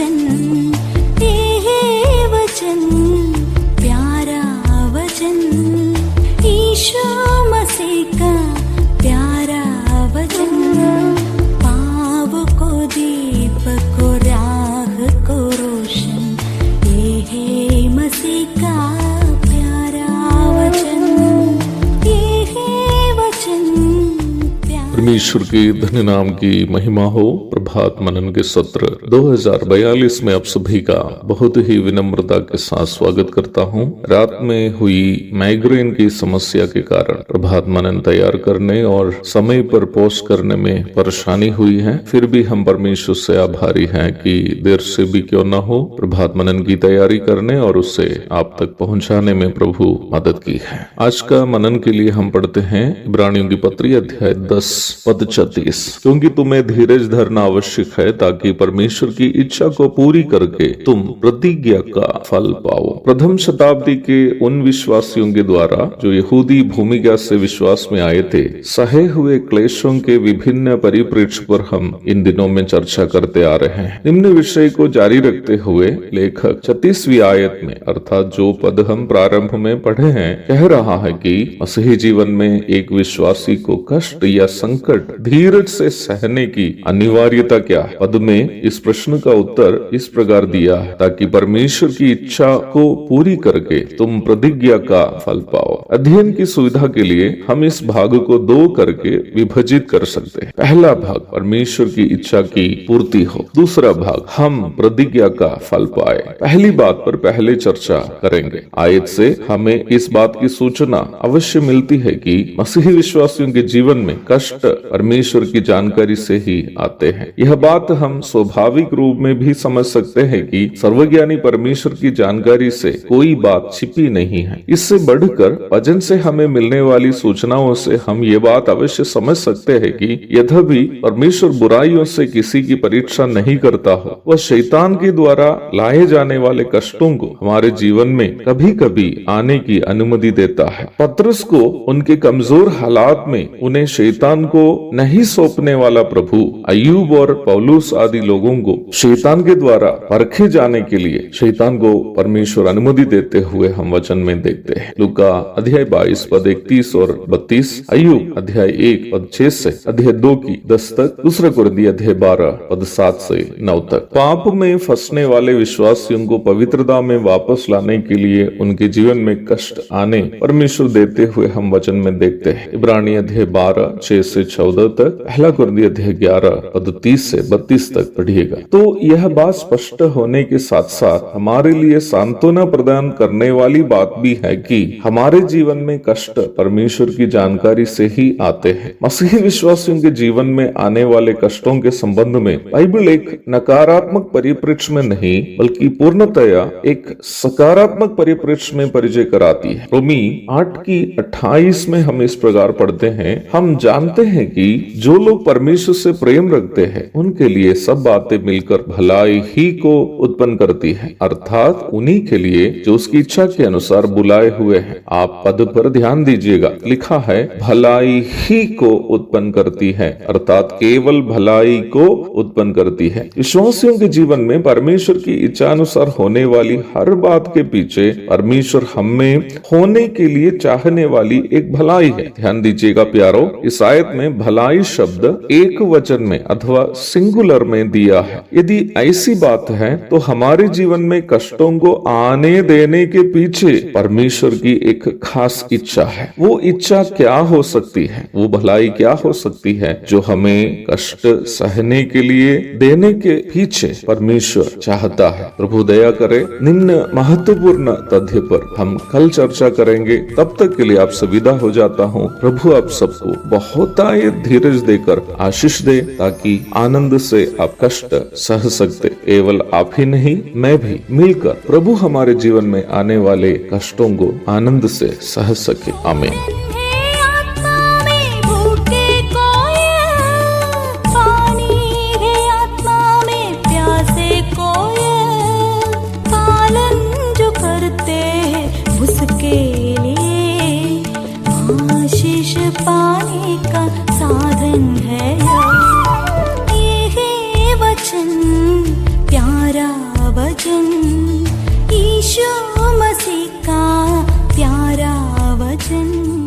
वचन, ये वचन प्यारा वचन, ईशु मसीह का प्यारा वचन, पाव को दीप को राह को रोशन, ये है मसीह का प्यारा वचन, ये है वचन प्यारा। परमेश्वर के धन्य नाम की महिमा हो। प्रभात मनन के सत्र 2042 में आप सभी का बहुत ही विनम्रता के साथ स्वागत करता हूं। रात में हुई माइग्रेन की समस्या के कारण प्रभात मनन तैयार करने और समय पर पोस्ट करने में परेशानी हुई है। फिर भी हम परमेश्वर से आभारी हैं कि देर से भी क्यों न हो प्रभात मनन की तैयारी करने और उसे आप तक पहुंचाने में प्रभु मदद की है। आज का मनन के लिए हम पढ़ते हैं इब्रानियों की पत्री अध्याय 10 पद 36। क्योंकि तुम्हें धीरज धरना आवश्यक है ताकि परमेश्वर की इच्छा को पूरी करके तुम प्रतिज्ञा का फल पाओ। प्रथम शताब्दी के उन विश्वासियों के द्वारा जो यहूदी भूमिका से विश्वास में आए थे, सहे हुए क्लेशों के विभिन्न परिप्रेक्ष्य पर हम इन दिनों में चर्चा करते आ रहे हैं। निम्न विषय को जारी रखते हुए लेखक 36वीं आयत में अर्थात जो पद हम प्रारंभ में पढ़े हैं कह रहा है कि मसीही जीवन में एक विश्वासी को कष्ट या संकट धीरज से सहने की अनिवार्यता क्या है। पद में इस प्रश्न का उत्तर इस प्रकार दिया है, ताकि परमेश्वर की इच्छा को पूरी करके तुम प्रतिज्ञा का फल पाओ। अध्ययन की सुविधा के लिए हम इस भाग को 2 करके विभाजित कर सकते हैं। पहला भाग परमेश्वर की इच्छा की पूर्ति हो, दूसरा भाग हम प्रतिज्ञा का फल पाए। पहली बात पर पहले चर्चा करेंगे। आयत से हमें इस बात की सूचना अवश्य मिलती है कि मसीही विश्वासियों के जीवन में कष्ट परमेश्वर की जानकारी से ही आते हैं। यह बात हम स्वाभाविक रूप में भी समझ सकते हैं कि सर्वज्ञानी परमेश्वर की जानकारी से कोई बात छिपी नहीं है। इससे बढ़कर वचन से हमें मिलने वाली सूचनाओं से हम ये बात अवश्य समझ सकते हैं कि यद्यपि परमेश्वर बुराइयों से किसी की परीक्षा नहीं करता हो, वह शैतान के द्वारा लाए जाने वाले कष्टों को हमारे जीवन में कभी कभी आने की अनुमति देता है। पतरस को उनके कमजोर हालात में उन्हें शैतान को नहीं सौंपने वाला प्रभु अय्यूब और पौलुस आदि लोगों को शैतान के द्वारा परखे जाने के लिए शैतान को परमेश्वर अनुमति देते हुए हम वचन में देखते हैं। लूका अध्याय 22 पद 31 और 32, अय्यूब अध्याय 1 पद 6 से अध्याय 2 की 10 तक, दूसरा कुरिन्ती अध्याय 12 पद 7 से 9 तक। पाप में फंसने वाले विश्वासियों को पवित्रता में वापस लाने के लिए उनके जीवन में कष्ट आने परमेश्वर देते हुए हम वचन में देखते हैं। इब्रानी अध्याय 12 6 से 14 तक, पहला कुरिन्ती अध्याय 11 पद 30 से 32 तक पढ़िएगा। तो यह बात स्पष्ट होने के साथ साथ हमारे लिए सांत्वना प्रदान करने वाली बात भी है कि हमारे जीवन में कष्ट परमेश्वर की जानकारी से ही आते हैं। मसीही विश्वासियों के जीवन में आने वाले कष्टों के संबंध में बाइबल एक नकारात्मक परिप्रेक्ष्य में नहीं बल्कि पूर्णतया एक सकारात्मक परिप्रेक्ष्य में परिचय कराती है। रोमी 8 की 28 में हम इस प्रकार पढ़ते हैं, हम जानते हैं कि जो लोग परमेश्वर से प्रेम रखते हैं उनके लिए सब बातें मिलकर भलाई ही को उत्पन्न करती है, अर्थात उन्हीं के लिए जो उसकी इच्छा के अनुसार बुलाए हुए हैं। आप पद पर ध्यान दीजिएगा, लिखा है भलाई ही को उत्पन्न करती है, अर्थात केवल भलाई को उत्पन्न करती है। विश्वासियों के जीवन में परमेश्वर की इच्छा अनुसार होने वाली हर बात के पीछे परमेश्वर हमें होने के लिए चाहने वाली एक भलाई है। ध्यान दीजिएगा प्यारो, इस आयत में भलाई शब्द एक वचन में अथवा सिंगुलर में दिया है। यदि ऐसी बात है तो हमारे जीवन में कष्टों को आने देने के पीछे परमेश्वर की एक खास इच्छा है। वो इच्छा क्या हो सकती है, वो भलाई क्या हो सकती है जो हमें कष्ट सहने के लिए देने के पीछे परमेश्वर चाहता है। प्रभु दया करे। निम्न महत्वपूर्ण तथ्य पर हम कल चर्चा करेंगे। तब तक के लिए आपसे विदा हो जाता हूँ। प्रभु आप सबको बहुतायत धीरज देकर आशीष दे ताकि आनंद से आप कष्ट सह सकते। केवल आप ही नहीं, मैं भी मिलकर प्रभु हमारे जीवन में आने वाले कष्टों को आनंद से सह सके। आमीन। पाने का साधन है ये वचन प्यारा यीशु मसीह का प्यारा वचन।